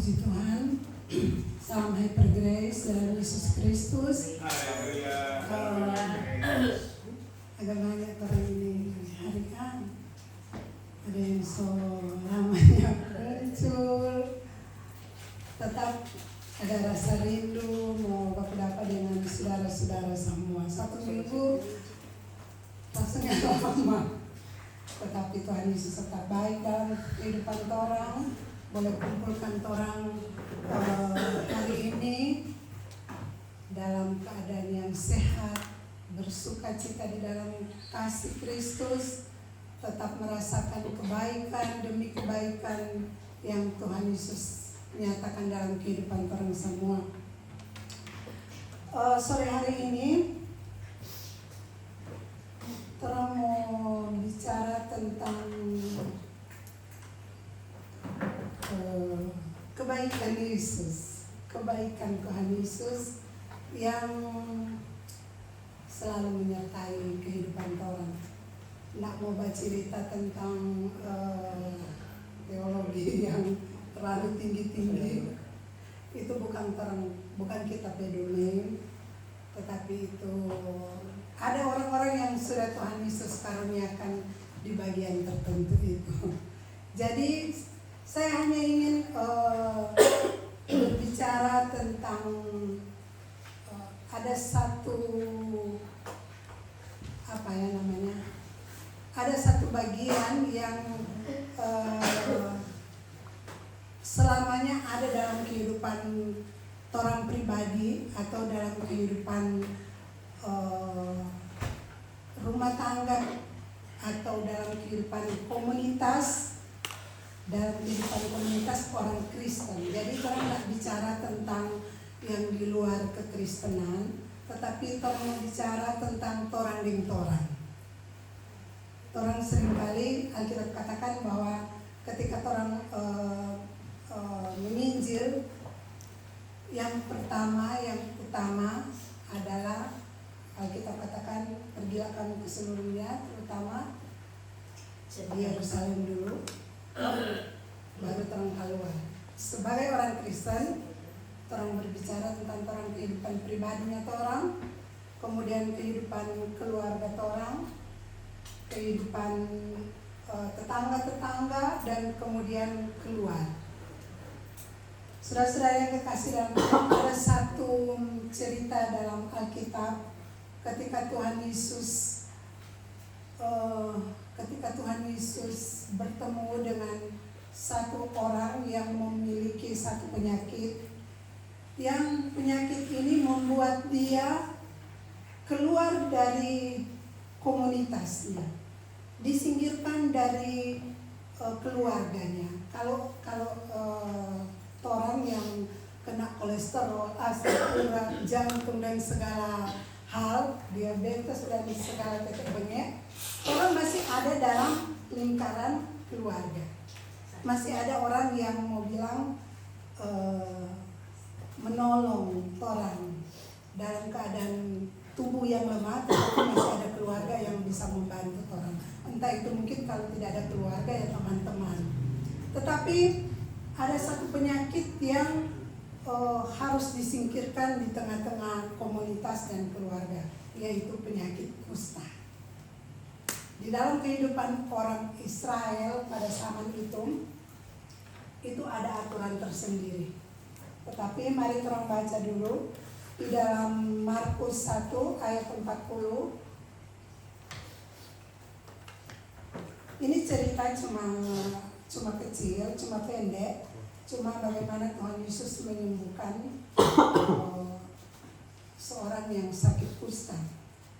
Puji Tuhan. Salam Hyper Grace dalam Yesus Kristus. Agak banyak orang ini hari kan. Ada yang so lamanya muncul. Tetap ada rasa rindu mau berpendapat dengan saudara-saudara semua. 1 minggu rasanya lama. Tetapi Tuhan Yesus tetap baik dalam kehidupan orang. Boleh kumpulkan orang hari ini dalam keadaan yang sehat, bersuka cita di dalam kasih Kristus, tetap merasakan kebaikan demi kebaikan yang Tuhan Yesus nyatakan dalam kehidupan orang semua. Sore hari ini orang mau bicara tentang kebaikan Yesus, kebaikan Tuhan Yesus yang selalu menyertai kehidupan orang. Nggak mau bercerita tentang teologi yang terlalu tinggi-tinggi. Itu bukan kita peduli, tetapi itu ada orang-orang yang sudah Tuhan Yesus karuniakan di bagian tertentu itu. Jadi saya hanya ingin berbicara tentang ada satu ada satu bagian yang selamanya ada dalam kehidupan orang pribadi atau dalam kehidupan rumah tangga atau dalam kehidupan komunitas, dalam kehidupan komunitas orang Kristen. Jadi kita tidak bicara tentang yang di luar kekristenan, tetapi kita mau bicara tentang torang dengan torang. Torang seringkali Alkitab katakan bahwa ketika torang menginjil, yang pertama, yang utama adalah Alkitab katakan pergilah kamu ke seluruh dunia, terutama di Yerusalem dulu, baru terang keluar. Sebagai orang Kristen, orang berbicara tentang orang kehidupan pribadinya orang, kemudian kehidupan keluarga orang, kehidupan tetangga-tetangga, dan kemudian keluar. Saudara-saudara yang kekasih dalam Tuhan, ada satu cerita dalam Alkitab ketika Tuhan Yesus bertemu dengan satu orang yang memiliki satu penyakit, yang penyakit ini membuat dia keluar dari komunitasnya, disingkirkan dari keluarganya. Kalau orang yang kena kolesterol, asam urat, jantung dan segala hal, diabetes dan segala tetek bengek, orang masih ada dalam lingkaran keluarga. Masih ada orang yang mau bilang menolong orang dalam keadaan tubuh yang lemah, tetapi masih ada keluarga yang bisa membantu orang. Entah itu mungkin kalau tidak ada keluarga ya teman-teman. Tetapi ada satu penyakit yang harus disingkirkan di tengah-tengah komunitas dan keluarga, yaitu penyakit kusta. Di dalam kehidupan orang Israel pada zaman itu ada aturan tersendiri. Tetapi mari kita baca dulu di dalam Markus 1 ayat 40. Ini cerita cuma kecil, cuma pendek, cuma bagaimana Tuhan Yesus menyembuhkan seorang yang sakit kusta.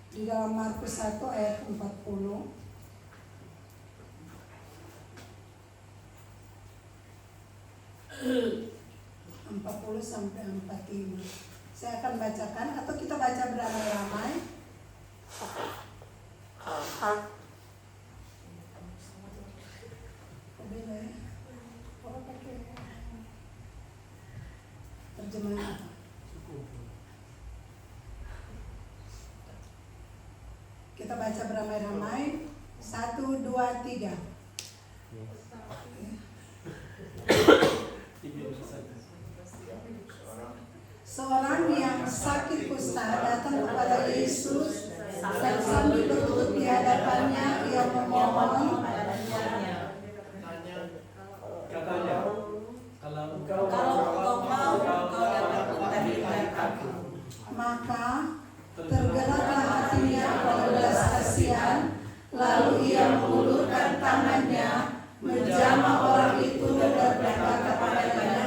Di dalam Markus 1 ayat 40. Sampai 45. Saya akan bacakan atau kita baca beramai-ramai. Terjemahan apa? Kita baca beramai-ramai. 1, 2, 3. sakit kusta datang kepada Yesus dan sambil berlutut di hadapannya ia memohon, katanya, kalau engkau mau, engkau dapat mentahirkan aku. maka tergeraklah hatinya oleh belas kasihan, lalu ia mengulurkan tangannya, menjamah orang itu dan berkata kepadanya,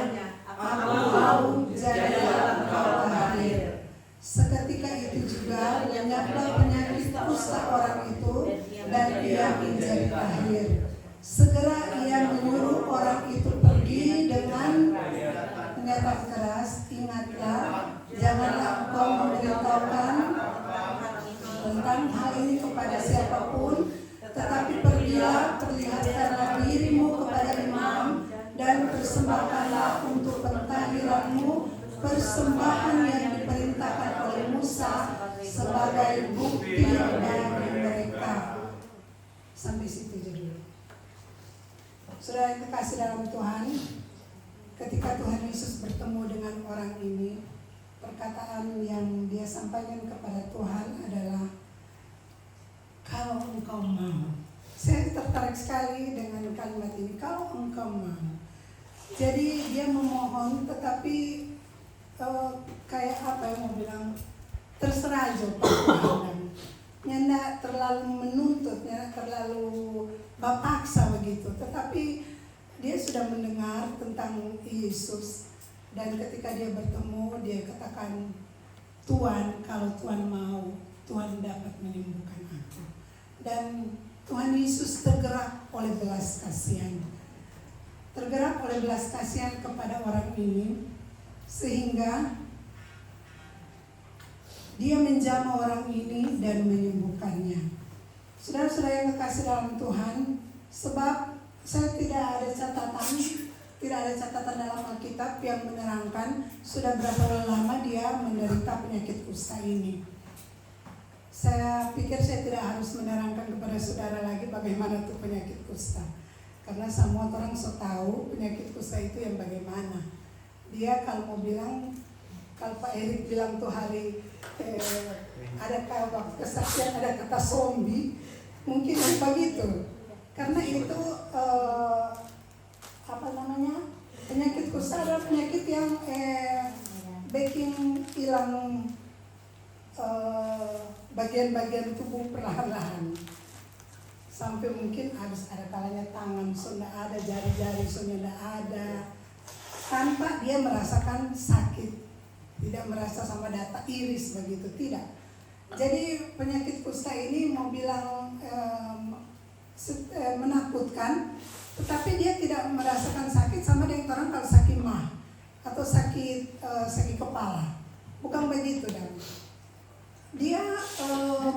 aku mau, jadilah engkau tahir. Seketika itu juga lenyaplah penyakit kusta orang itu dan ia menjadi tahir. Segera ia menyuruh orang itu pergi dengan pernyataan keras, ingatlah, janganlah engkau memberitahukan tentang hal ini kepada siapapun, tetapi pergilah, perlihatkanlah dirimu kepada imam dan persembahkanlah untuk pentahiranmu persembahan yang diperintahkan oleh Musa sebagai bukti bagi mereka. Sampai situ dulu. Saudara yang terkasih dalam Tuhan, ketika Tuhan Yesus bertemu dengan orang ini, perkataan yang dia sampaikan kepada Tuhan adalah, kalau engkau mau. Saya tertarik sekali dengan kalimat ini, kalau engkau mau. Jadi dia memohon, tetapi kayak apa yang mau bilang, terserah aja Pak Tuhan. Nggak terlalu menuntut, nggak terlalu paksa begitu. Tetapi dia sudah mendengar tentang Yesus. Dan ketika dia bertemu, dia katakan, Tuhan, kalau Tuhan mau, Tuhan dapat menyembuhkan aku. Dan Tuhan Yesus tergerak oleh belas kasihan. Tergerak oleh belas kasihan kepada orang ini, sehingga dia menjamah orang ini dan menyembuhkannya. Saudara-saudara yang kekasih dalam Tuhan, sebab saya tidak ada catatan dalam Alkitab yang menerangkan sudah berapa lama dia menderita penyakit kusta ini. Saya pikir saya tidak harus menerangkan kepada saudara lagi bagaimana itu penyakit kusta, karena semua orang tahu penyakit kusta itu yang bagaimana. Dia kalau mau bilang, kalau Pak Erik bilang tuh hari ada waktu kesaksian ada kata zombie, mungkin begitu. Karena itu penyakit kusta adalah penyakit yang bikin hilang bagian-bagian tubuh perlahan-lahan. Sampai mungkin harus ada kalanya tangan sudah ada, jari-jari sudah ada, tanpa dia merasakan sakit. Tidak merasa sama data iris begitu, tidak. Jadi penyakit kusta ini mau bilang menakutkan, tetapi dia tidak merasakan sakit sama dengan orang kalau sakit mah atau sakit kepala. Bukan begitu, dan dia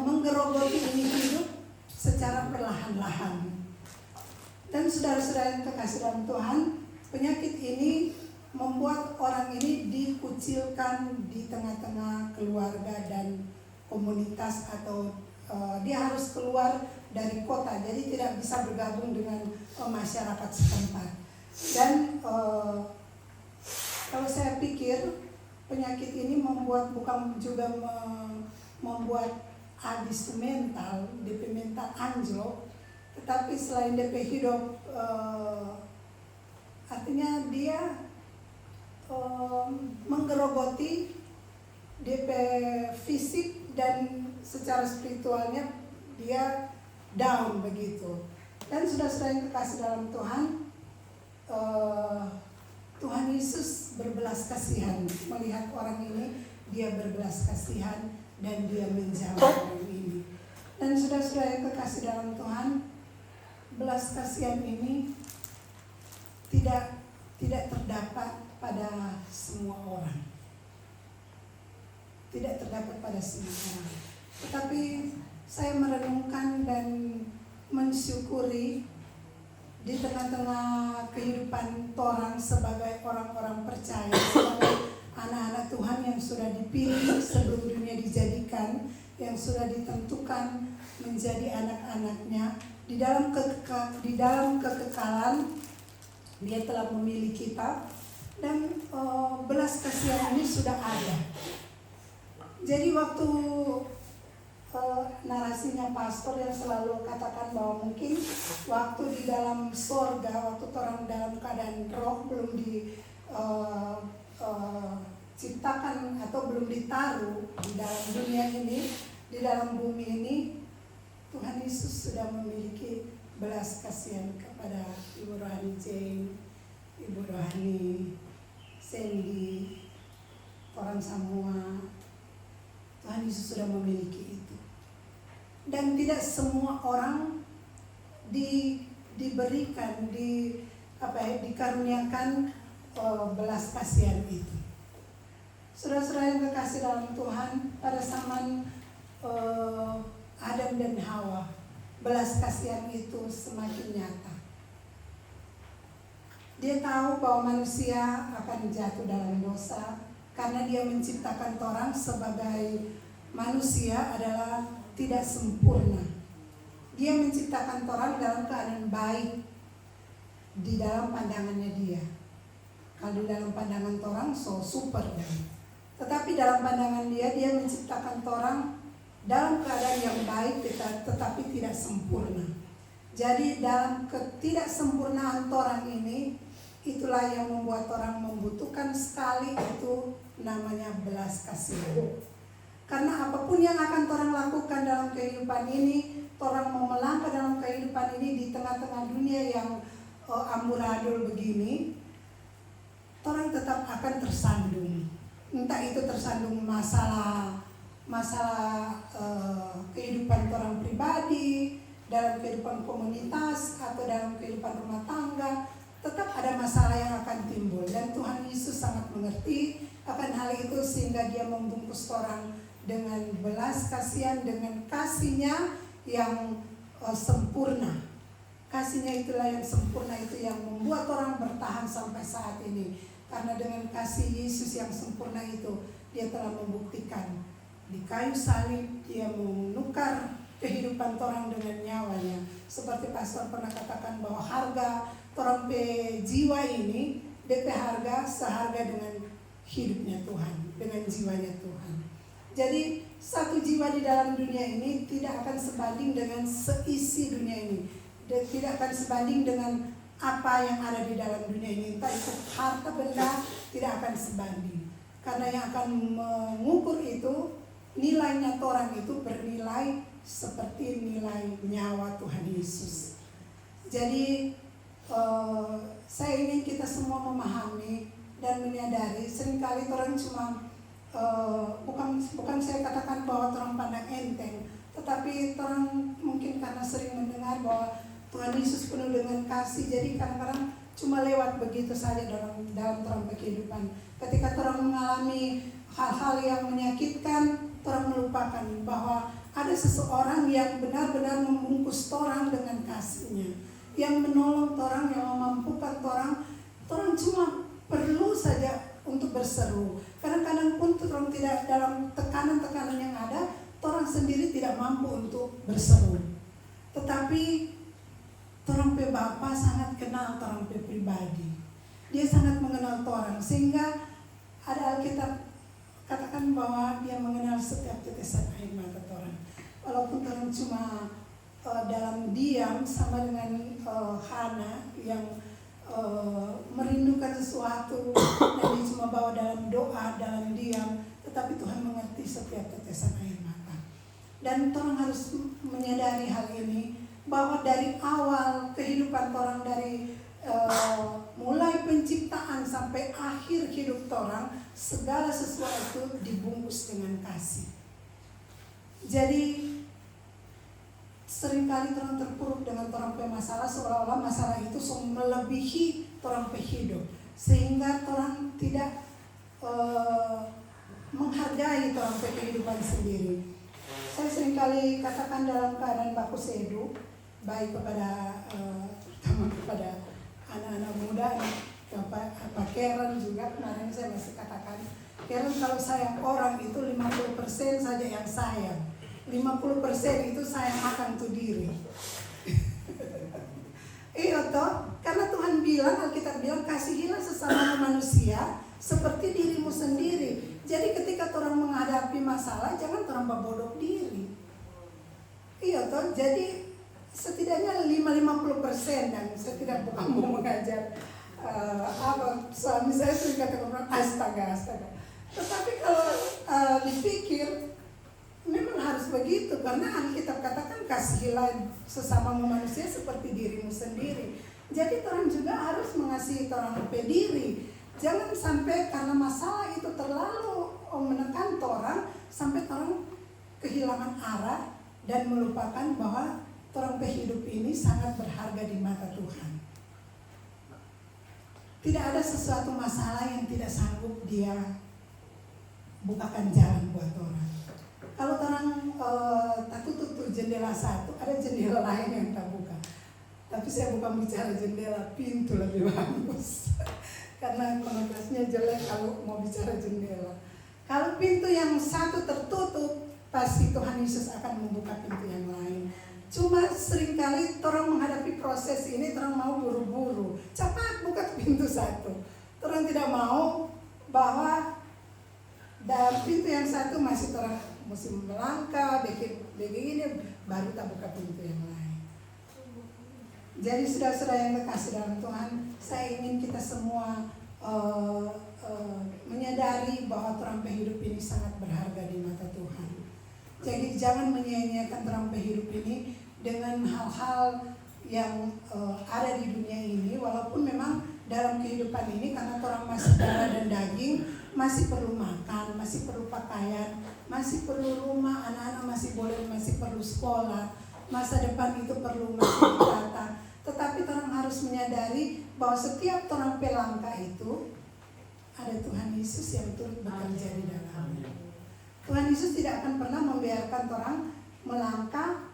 menggerogoti ini hidup secara perlahan-lahan. Dan saudara-saudara yang terkasih dalam Tuhan, penyakit ini membuat orang ini dikucilkan di tengah-tengah keluarga dan komunitas, atau dia harus keluar dari kota, jadi tidak bisa bergabung dengan masyarakat setempat. Dan kalau saya pikir penyakit ini bukan juga membuat habis mental, DP mental anjlok, tetapi selain DP hidup, artinya dia menggerogoti DP fisik dan secara spiritualnya dia down begitu. Dan sudah-sudah yang terkasih dalam Tuhan, Tuhan Yesus berbelas kasihan melihat orang ini, dia berbelas kasihan dan dia menjamah orang ini. Dan sudah-sudah yang terkasih dalam Tuhan, belas kasihan ini tidak terdapat pada semua orang. Tidak terdapat pada semua orang. Tetapi saya merenungkan dan mensyukuri di tengah-tengah kehidupan orang sebagai orang-orang percaya, sebagai anak-anak Tuhan yang sudah dipilih sebelum dunia dijadikan, yang sudah ditentukan menjadi anak-anaknya, di dalam kekekalan dia telah memilih kita. Dan belas kasihan ini sudah ada. Jadi waktu narasinya pastor yang selalu katakan bahwa mungkin waktu di dalam sorga, waktu orang dalam keadaan roh belum diciptakan atau belum ditaruh di dalam dunia ini, di dalam bumi ini, Tuhan Yesus sudah memiliki belas kasihan kepada Ibu Rohani Jane, Ibu Rohani Sandy, orang semua. Tuhan Yesus sudah memiliki itu. Dan tidak semua orang diberikan, dikaruniakan belas kasihan itu. Saudara-saudara yang kekasih dalam Tuhan, pada zaman Adam dan Hawa, belas kasihan itu semakin nyata. Dia tahu bahwa manusia akan jatuh dalam dosa karena dia menciptakan orang sebagai manusia adalah tidak sempurna. Dia menciptakan orang dalam keadaan baik di dalam pandangannya dia. Kalau dalam pandangan orang so super kan. Tetapi dalam pandangan dia menciptakan orang dalam keadaan yang baik tetapi tidak sempurna. Jadi dalam ketidaksempurnaan orang ini, itulah yang membuat orang membutuhkan sekali itu namanya belas kasihan. Karena apapun yang akan orang lakukan dalam kehidupan ini, orang mau melangkah dalam kehidupan ini di tengah-tengah dunia yang amburadul begini, orang tetap akan tersandung. Entah itu tersandung masalah kehidupan orang pribadi, dalam kehidupan komunitas atau dalam kehidupan rumah tangga, tetap ada masalah yang akan timbul. Dan Tuhan Yesus sangat mengerti akan hal itu sehingga dia membungkus orang dengan belas kasihan, dengan kasihnya yang sempurna. Kasihnya itulah yang sempurna, itu yang membuat orang bertahan sampai saat ini. Karena dengan kasih Yesus yang sempurna itu, dia telah membuktikan di kayu salib dia menukar kehidupan orang dengan nyawanya. Seperti pastor pernah katakan bahwa harga orang jiwa ini, DP harga seharga dengan hidupnya Tuhan, dengan jiwanya Tuhan. Jadi satu jiwa di dalam dunia ini tidak akan sebanding dengan seisi dunia ini. Dan tidak akan sebanding dengan apa yang ada di dalam dunia ini. Entah itu harta benda, tidak akan sebanding. Karena yang akan mengukur itu, nilainya orang itu bernilai seperti nilai nyawa Tuhan Yesus. Jadi saya ingin kita semua memahami dan menyadari, seringkali orang cuma bukan saya katakan bahwa orang pandang enteng, tetapi orang mungkin karena sering mendengar bahwa Tuhan Yesus penuh dengan kasih, jadi kadang-kadang cuma lewat begitu saja dalam kehidupan. Ketika orang mengalami hal-hal yang menyakitkan, orang melupakan bahwa ada seseorang yang benar-benar membungkus orang dengan kasihnya, yang menolong orang, yang memampukan orang cuma perlu saja untuk berseru. Kadang-kadang pun orang tidak dalam tekanan-tekanan yang ada, orang sendiri tidak mampu untuk berseru. Tetapi orang pe Bapa sangat kenal orang pe pribadi. Dia sangat mengenal orang, sehingga ada Alkitab katakan bahwa dia mengenal setiap tetesan air mata orang. Walaupun orang cuma dalam diam sama dengan Hana yang merindukan sesuatu dan dia cuma bawa dalam doa, dalam diam, tetapi Tuhan mengerti setiap tetesan air mata. Dan orang harus menyadari hal ini, bahwa dari awal kehidupan orang, dari mulai penciptaan sampai akhir hidup orang, segala sesuatu dibungkus dengan kasih. Jadi seringkali orang terpuruk dengan orang punya masalah, seolah-olah masalah itu melebihi orang punya hidup, sehingga orang tidak menghargai orang punya kehidupan sendiri. Saya seringkali katakan dalam keadaan baku sedu, baik kepada terutama kepada anak-anak muda, Pak Karen juga kemarin saya masih katakan, Karen kalau sayang orang itu 50% saja yang sayang. 50% itu sayang akan tu diri. Iya toh, karena Tuhan bilang, Alkitab bilang, kasihilah sesama manusia seperti dirimu sendiri. Jadi ketika orang menghadapi masalah, jangan orang berbodoh diri. Iya toh, jadi setidaknya 50% dan saya tidak bukan mau mengajar suami saya sering katakan astaga. Tetapi kalau dipikir memang harus begitu, karena Alkitab katakan kasihilah sesama manusia seperti dirimu sendiri. Jadi orang juga harus mengasihi orang diri. Jangan sampai karena masalah itu terlalu menekan orang sampai orang kehilangan arah dan melupakan bahwa orang hidup ini sangat berharga di mata Tuhan. Tidak ada sesuatu masalah yang tidak sanggup dia bukakan jalan buat orang. Kalau orang tak tutup jendela satu, ada jendela lain yang tak buka. Tapi saya bukan bicara jendela, pintu lebih bagus. Karena konotasinya jelek kalau mau bicara jendela. Kalau pintu yang satu tertutup, pasti Tuhan Yesus akan membuka pintu yang lain. Cuma seringkali orang menghadapi proses ini, orang mau buru-buru. Cepat buka pintu satu. Orang tidak mau bahwa dari pintu yang satu masih orang mesti melangkah, begini, baru tak buka pintu yang lain. Jadi saudara-saudara yang terkasih dalam Tuhan, saya ingin kita semua menyadari bahwa terang hidup ini sangat berharga di mata Tuhan. Jadi jangan menyia-nyiakan terang hidup ini dengan hal-hal yang ada di dunia ini, walaupun memang dalam kehidupan ini karena orang masih darah dan daging, masih perlu makan, masih perlu pakaian, masih perlu rumah, anak-anak masih perlu sekolah, masa depan itu perlu masih ditata. Tetapi orang harus menyadari bahwa setiap orang pelangkah itu ada Tuhan Yesus yang turut bekerja di dalamnya. Tuhan Yesus tidak akan pernah membiarkan orang melangkah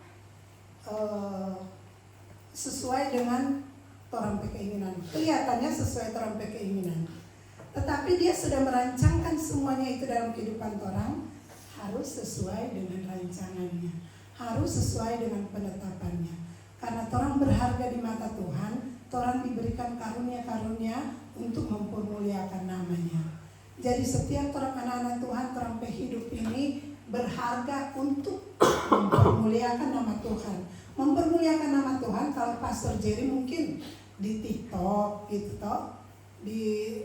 sesuai dengan orang keinginan. Kelihatannya sesuai orang keinginan. Tetapi dia sudah merancangkan semuanya itu dalam kehidupan orang harus sesuai dengan rancangannya, harus sesuai dengan penetapannya. Karena orang berharga di mata Tuhan, orang diberikan karunia-karunia untuk mempermuliakan namanya. Jadi setiap orang anak-anak Tuhan, orang hidup ini berharga untuk mempermuliakan nama Tuhan. Mempermuliakan nama Tuhan, kalau Pastor Jerry mungkin di TikTok gitu toh, di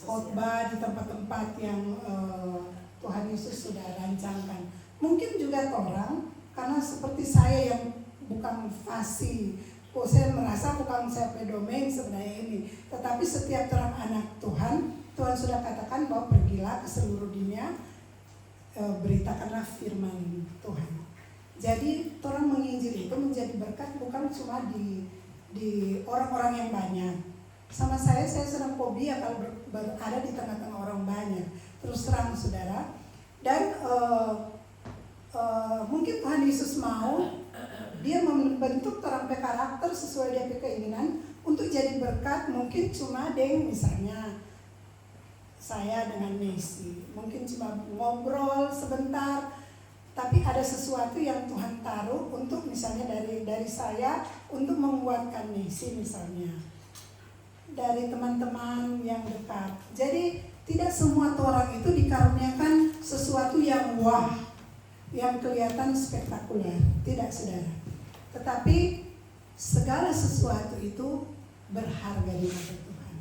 khotbah di tempat-tempat yang Tuhan Yesus sudah rancangkan. Mungkin juga orang, karena seperti saya yang bukan fasih, saya merasa bukan saya pedomen sebenarnya ini. Tetapi setiap orang anak Tuhan, Tuhan sudah katakan bahwa pergilah ke seluruh dunia, beritakanlah firman Tuhan. Jadi orang menginjil itu menjadi berkat bukan cuma di orang-orang yang banyak. Sama saya sedang fobia kalau berada di tengah-tengah orang banyak. Terus terang saudara. Dan mungkin Tuhan Yesus mau dia membentuk orang karakter sesuai dia keinginan untuk jadi berkat. Mungkin cuma misalnya saya dengan Messi, mungkin cuma ngobrol sebentar, tapi ada sesuatu yang Tuhan taruh untuk misalnya dari saya untuk menguatkan Messi misalnya, dari teman-teman yang dekat. Jadi tidak semua orang itu dikaruniakan sesuatu yang wah, yang kelihatan spektakuler, tidak saudara. Tetapi segala sesuatu itu berharga di mata Tuhan.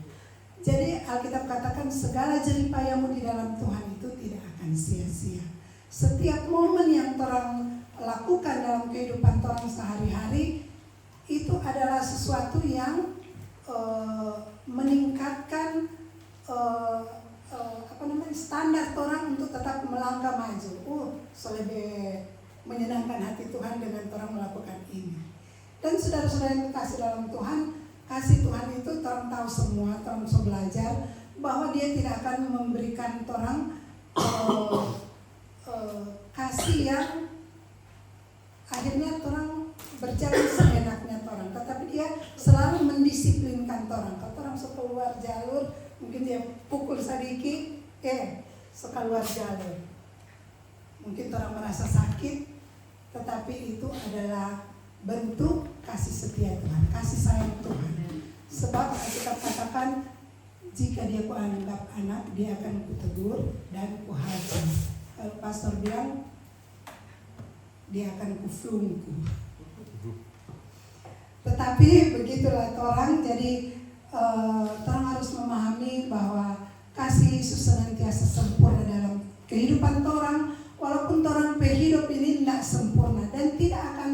Jadi Alkitab katakan segala jeripayamu di dalam Tuhan itu tidak akan sia-sia. Setiap momen yang orang lakukan dalam kehidupan orang sehari-hari itu adalah sesuatu yang meningkatkan standar orang untuk tetap melangkah maju. Lebih menyenangkan hati Tuhan dengan orang melakukan ini. Dan saudara-saudara yang dikasih dalam Tuhan, kasih Tuhan itu orang tahu semua, orang bisa belajar bahwa dia tidak akan memberikan orang kasih yang akhirnya orang berjalan seenaknya orang, tetapi dia selalu mendisiplinkan orang. Kalau orang suka keluar jalur, mungkin dia pukul sedikit, sekeluar jalur. Mungkin orang merasa sakit, tetapi itu adalah bentuk kasih setia Tuhan, kasih sayang Tuhan. Sebab kita katakan Jika dia kuanggap anak, dia akan kutegur dan kuhajar. Kalau pastor bilang, dia akan kuflungku. Tetapi begitulah orang, jadi orang harus memahami bahwa kasih Yesus senantiasa sempurna dalam kehidupan orang, walaupun orang hidup ini tidak sempurna dan tidak akan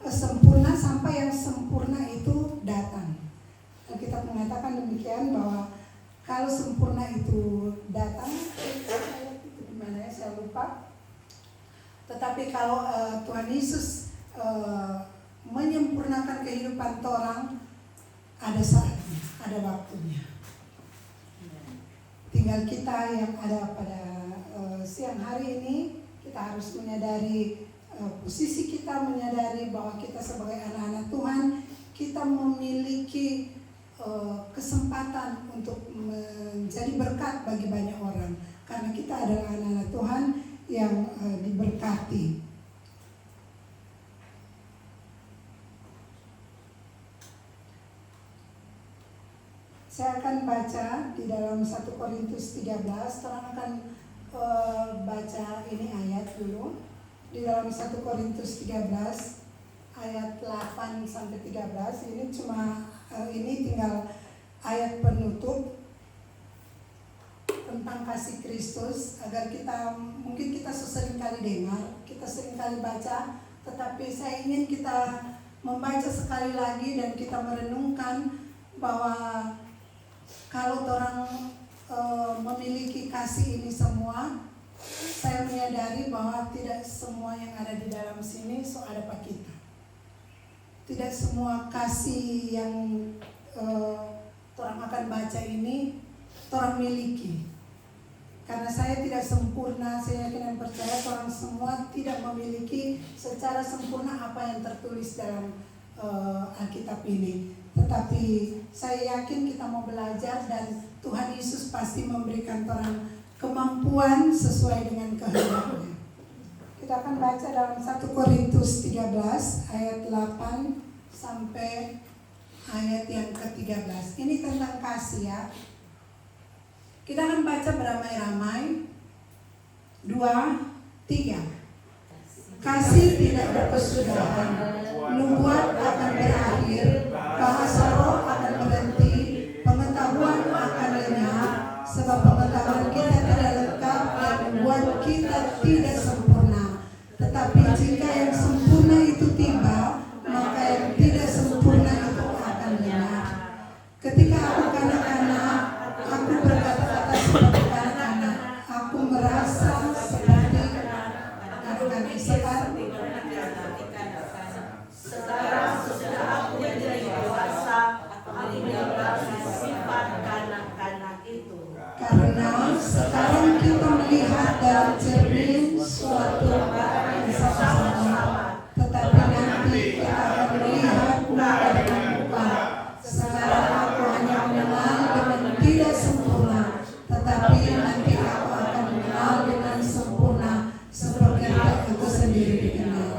sempurna sampai yang sempurna itu datang. Alkitab mengatakan demikian bahwa kalau sempurna itu datang, gimana ya, saya lupa. Tetapi kalau Tuhan Yesus menyempurnakan kehidupan orang, ada saatnya, ada waktunya. Tinggal kita yang ada pada siang hari ini, kita harus menyadari posisi kita, menyadari bahwa kita sebagai anak-anak Tuhan, kita memiliki kesempatan untuk menjadi berkat bagi banyak orang, karena kita adalah anak-anak Tuhan yang diberkati. Saya akan baca di dalam 1 Korintus 13, orang akan baca ini ayat dulu. Di dalam 1 Korintus 13 ayat 8 sampai 13, ini cuma ini tinggal ayat penutup tentang kasih Kristus, agar mungkin kita sering kali dengar, kita sering kali baca, tetapi saya ingin kita membaca sekali lagi dan kita merenungkan bahwa kalau orang memiliki kasih ini semua, saya menyadari bahwa tidak semua yang ada di dalam sini ada pada kita. Tidak semua kasih yang orang akan baca ini orang miliki. Karena saya tidak sempurna, saya yakin dan percaya orang semua tidak memiliki secara sempurna apa yang tertulis dalam Alkitab ini. Tetapi saya yakin kita mau belajar dan Tuhan Yesus pasti memberikan orang kemampuan sesuai dengan kehendaknya. Kita akan baca dalam 1 Korintus 13 ayat 8 sampai ayat yang ke-13. Ini tentang kasih ya. Kita akan baca beramai-ramai. 2, 3. Kasih tidak berkesudahan, nubuat akan berakhir, bahasa roh akan berhenti, pengetahuan akan lenyap, sebab pengetahuan kita tidak lengkap dan membuat kita tidak sempurna. Tetapi jika yang sempurna itu tiba, maka yang tidak sempurna itu akan lenyap. Ketika aku kanak-kanak, aku berkata-kata seperti kanak-kanak, aku merasa seperti kanak-kanak. Sekarang sudah aku menjadi dewasa, aku meninggalkan sifat kanak-kanak itu. Karena sekarang kita melihat dalam cermin suatu yang sama-sama, tetapi nanti kita akan melihat muka dengan muka. Sekarang aku hanya mengenal dengan tidak sempurna, tetapi nanti aku akan mengenal dengan sempurna seperti aku sendiri dikenal.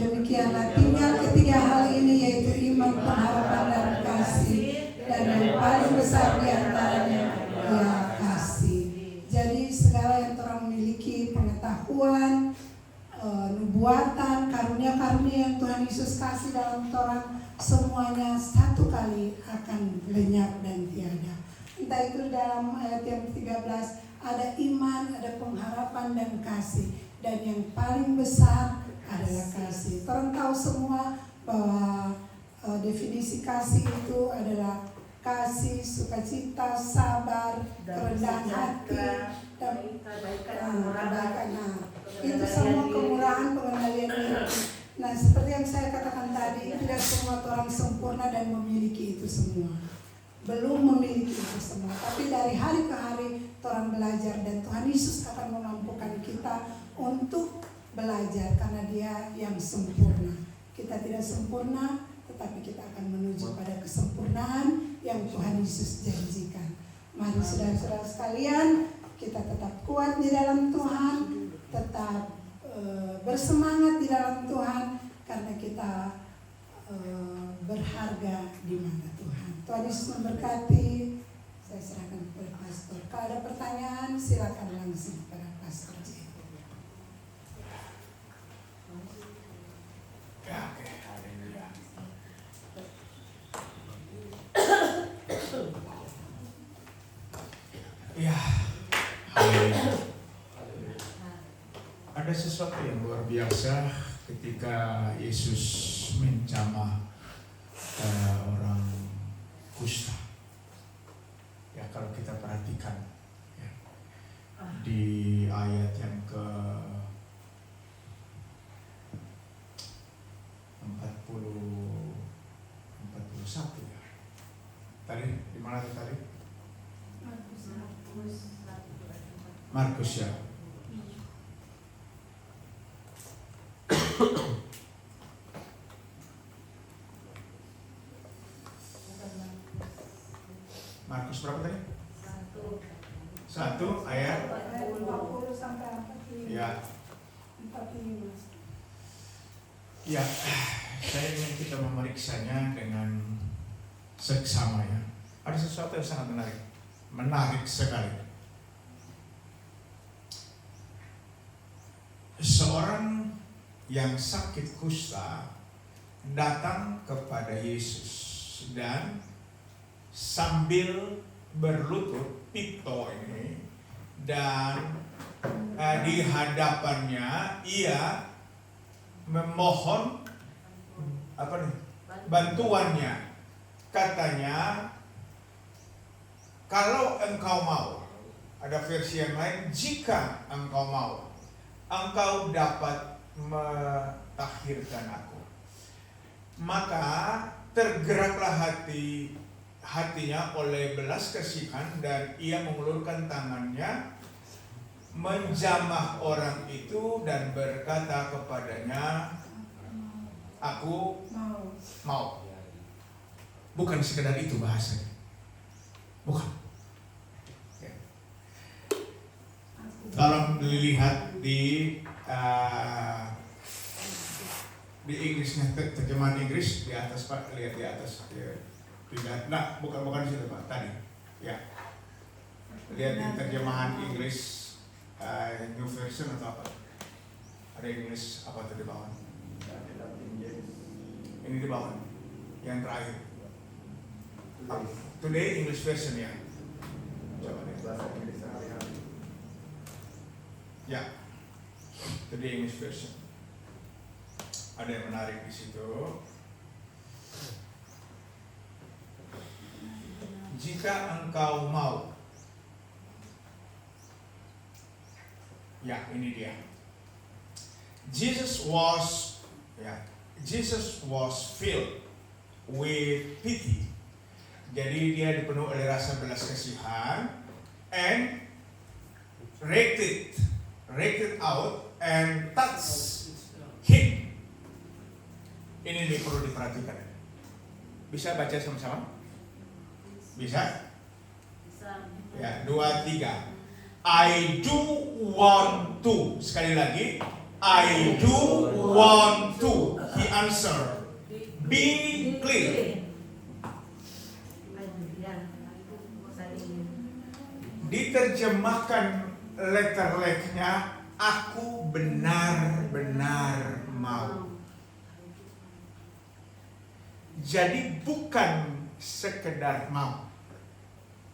Demikianlah tinggal ketiga hal ini, yaitu iman, pengharapan, dan kasih, dan yang paling besar di antaranya ialah kasih. Jadi segala yang orang miliki, pengetahuan, nubuatan, karunia-karunia yang Tuhan Yesus kasih dalam orang, semuanya satu kali akan lenyap dan tiada. Entah itu dalam ayat yang 13 ada iman, ada pengharapan dan kasih, dan yang paling besar adalah kasih. Orang tahu semua bahwa definisi kasih itu adalah kasih, sukacita, sabar, kerendahan hati, dan kebaikan. Nah, itu semua kemurahan, pengendalian diri. Nah, seperti yang saya katakan tadi, tidak semua orang sempurna dan memiliki itu semua. Belum memiliki itu semua. Tapi dari hari ke hari orang belajar, dan Tuhan Yesus akan memampukan kita untuk belajar karena Dia yang sempurna. Kita tidak sempurna, tetapi kita akan menuju pada kesempurnaan yang Tuhan Yesus janjikan. Mari saudara-saudara sekalian, kita tetap kuat di dalam Tuhan, tetap bersemangat di dalam Tuhan, karena kita berharga di mata Tuhan. Tuhan Yesus memberkati. Saya serahkan kepada pastor. Kalau ada pertanyaan silakan langsung kepada pastor. Ya, oke. Haleluya. Ya, haleluya. Ada sesuatu yang luar biasa ketika Yesus menjamah orang kusta. Ya, kalau kita perhatikan ya, di ayat yang ke 41 ya. Tadi di mana tadi? Markus ya. Markus berapa tadi? 1 ayat Ayat 40 sampai 45. ya. 45. Ya, saya ingin kita memeriksanya dengan seksama ya. Ada sesuatu yang sangat menarik sekali. Seorang yang sakit kusta datang kepada Yesus dan sambil berlutut pito ini dan di hadapannya ia memohon bantuannya. Katanya, kalau engkau mau, ada versi yang lain, jika engkau mau, engkau dapat mentahirkan aku. Maka tergeraklah hatinya oleh belas kasihan dan ia mengulurkan tangannya, menjamah orang itu dan berkata kepadanya, aku mau. Bukan sekedar itu bahasanya. Bukan. Ya. Tolong dilihat di Inggrisnya, terjemahan Inggris di atas Pak, lihat di atas. Ya. Tidak, nah bukan di situ Pak, tadi. Ya. Lihat di terjemahan Inggris New Version atau apa? Ada Inggris apa tuh di bawah? Ini di bawah, yang terakhir. Today English version ya. Coba deh. Ya. Today English version. Ada yang menarik di situ. Jika engkau mau. Ya, ini dia. Jesus was filled with pity. Jadi dia dipenuhi oleh rasa belas kasihan and reacted out and touch him. Ini perlu diperhatikan. Bisa baca sama-sama? Bisa? Ya, 2, 3. I do want to. Sekali lagi, I do want to. He answered. Be clear. Diterjemahkan letter-nya, aku benar-benar mau. Jadi bukan sekedar mau,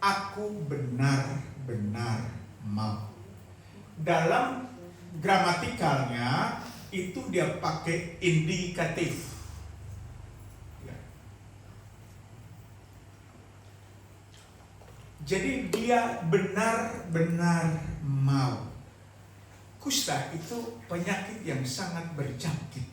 aku benar-benar mau. Dalam gramatikalnya itu dia pakai indikatif. Jadi dia benar-benar mau. Kusta itu penyakit yang sangat berjangkit.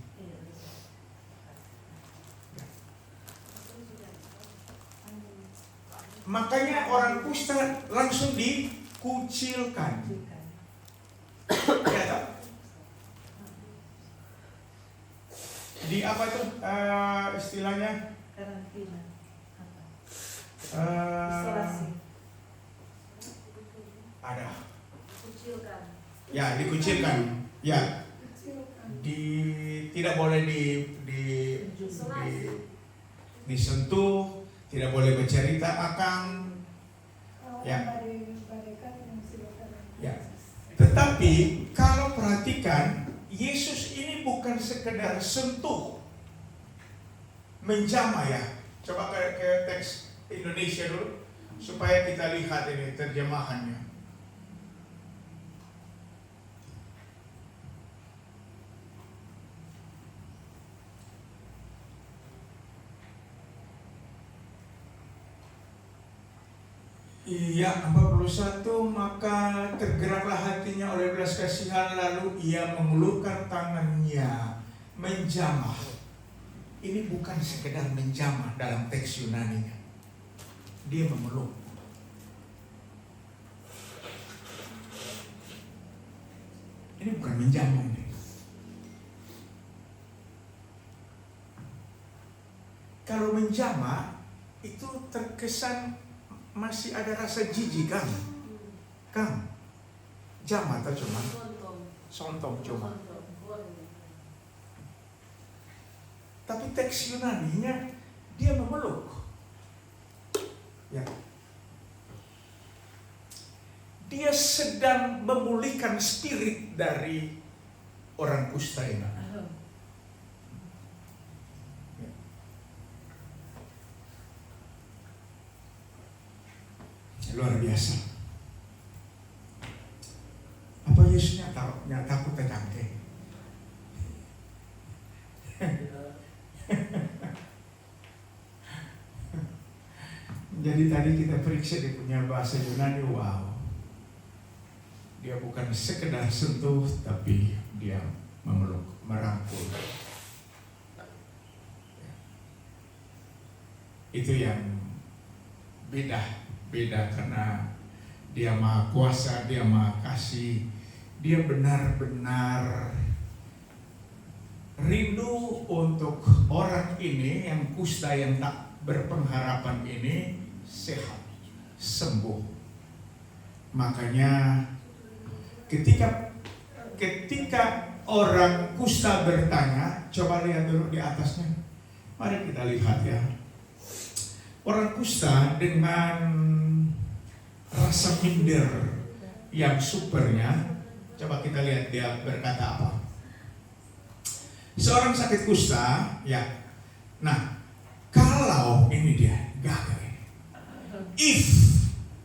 Makanya orang kusta langsung dikucilkan. Ya, di apa tuh istilahnya? Karantina. Isolasi. Ada. Kucilkan. Ya, dikucilkan. Ya. Tidak boleh disentuh, tidak boleh bercerita akan Ya. Ya. Tetapi kalau perhatikan, Yesus ini bukan sekedar sentuh, menjamah ya. Coba ke teks Indonesia dulu supaya kita lihat ini terjemahannya. Iya, 41, maka tergeraklah hatinya oleh belas kasihan, lalu ia mengulurkan tangannya menjamah. Ini bukan sekedar menjamah dalam teks Yunani-nya. Dia memeluk. Ini bukan menjamah ini. Kalau menjamah itu terkesan masih ada rasa jijik kan? Kang, jam atau cuma sontong cuma. Tapi teks Yunani-nya dia memeluk. Ya. Dia sedang memulihkan spirit dari orang kusta ini. Luar biasa. Apa Yesusnya takut terjangkit? Jadi tadi kita periksa dia punya bahasa Yunani, wow. Dia bukan sekedar sentuh, tapi dia memeluk, merangkul. Itu yang beda karena dia maha kuasa, dia maha kasih, dia benar-benar rindu untuk orang ini yang kusta, yang tak berpengharapan ini sehat, sembuh. Makanya ketika orang kusta bertanya, coba lihat dulu di atasnya. Mari kita lihat ya. Orang kusta dengan rasa minder yang supernya, coba kita lihat dia berkata apa. Seorang sakit kusta, ya. Nah, kalau ini dia gagal. If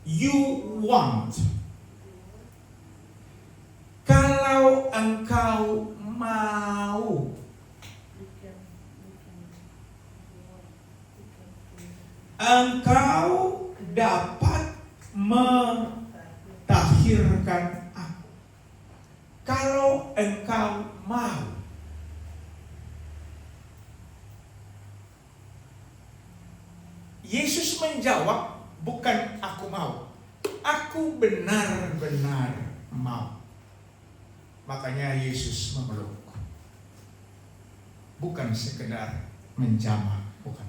you want, kalau engkau mau, engkau dapat mentahirkan aku. Kalau engkau mau. Yesus menjawab, bukan aku mau, aku benar-benar mau. Makanya Yesus memeluk, bukan sekedar menjamah, bukan.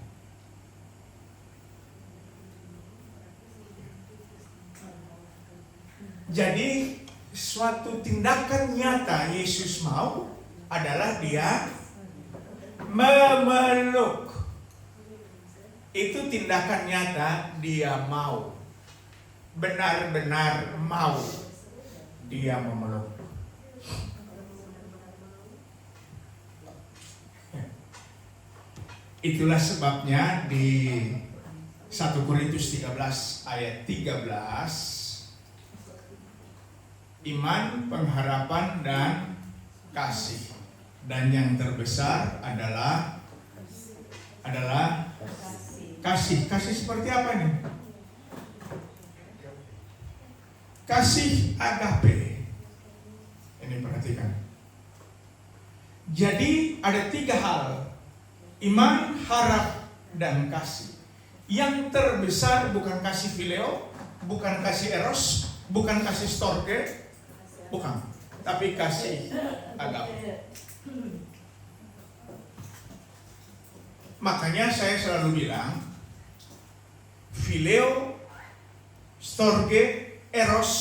Jadi suatu tindakan nyata Yesus mau adalah dia memeluk. Itu tindakan nyata dia mau. Benar-benar mau dia memeluk. Itulah sebabnya di 1 Korintus 13 ayat 13, iman, pengharapan, dan kasih. Dan yang terbesar adalah kasih. Kasih seperti apa nih? Kasih agape. Ini perhatikan. Jadi ada 3 hal. Iman, harap, dan kasih. Yang terbesar bukan kasih phileo, bukan kasih eros, bukan kasih storge, bukan, tapi kasih agape. Makanya saya selalu bilang, phileo, storge, eros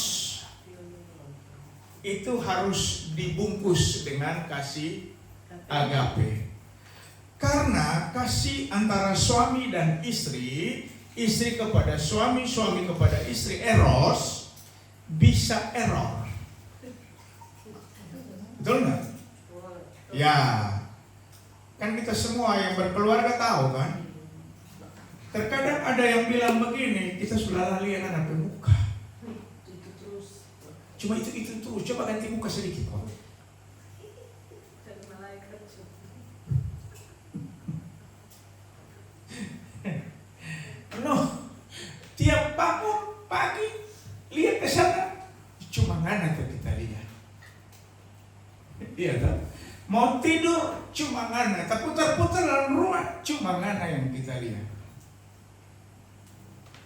itu harus dibungkus dengan kasih agape. Karena kasih antara suami dan istri istri kepada suami, suami kepada istri, eros, bisa error. Betul nggak? Ya, kan kita semua yang berkeluarga tahu kan. Terkadang ada yang bilang begini, kita sudah lali anak muka. Cuma itu terus, coba ganti muka sedikit kok. No, tiap bangun pagi lihat ke sana, cuma ngana tuh kita lihat. Iya kan? Mau tidur cuma ngana, tak putar-putar dalam rumah cuma ngana yang kita lihat.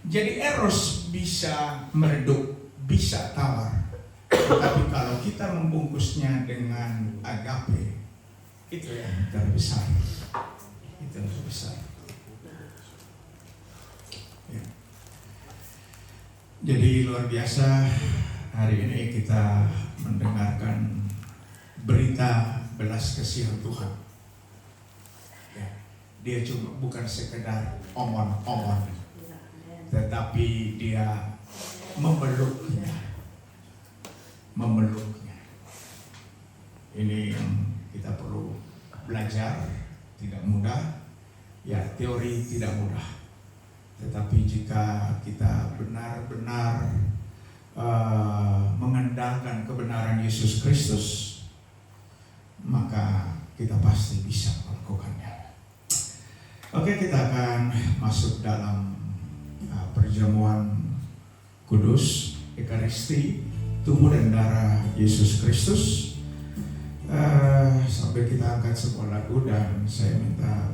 Jadi eros bisa meredup, bisa tawar. Tapi kalau kita membungkusnya dengan agape, itu yang terbesar. Itu yang terbesar. Ya. Jadi luar biasa, hari ini kita mendengarkan berita belas kasihan Tuhan. Ya. Dia cuma bukan sekedar omon-omon, tetapi dia memeluknya. Ini yang kita perlu belajar. Tidak mudah, ya, teori tidak mudah, tetapi jika kita benar-benar mengandalkan kebenaran Yesus Kristus, maka kita pasti bisa melakukannya. Oke, kita akan masuk dalam perjamuan kudus Ekaristi, tubuh dan darah Yesus Kristus. Sampai kita angkat sebuah lagu dan saya minta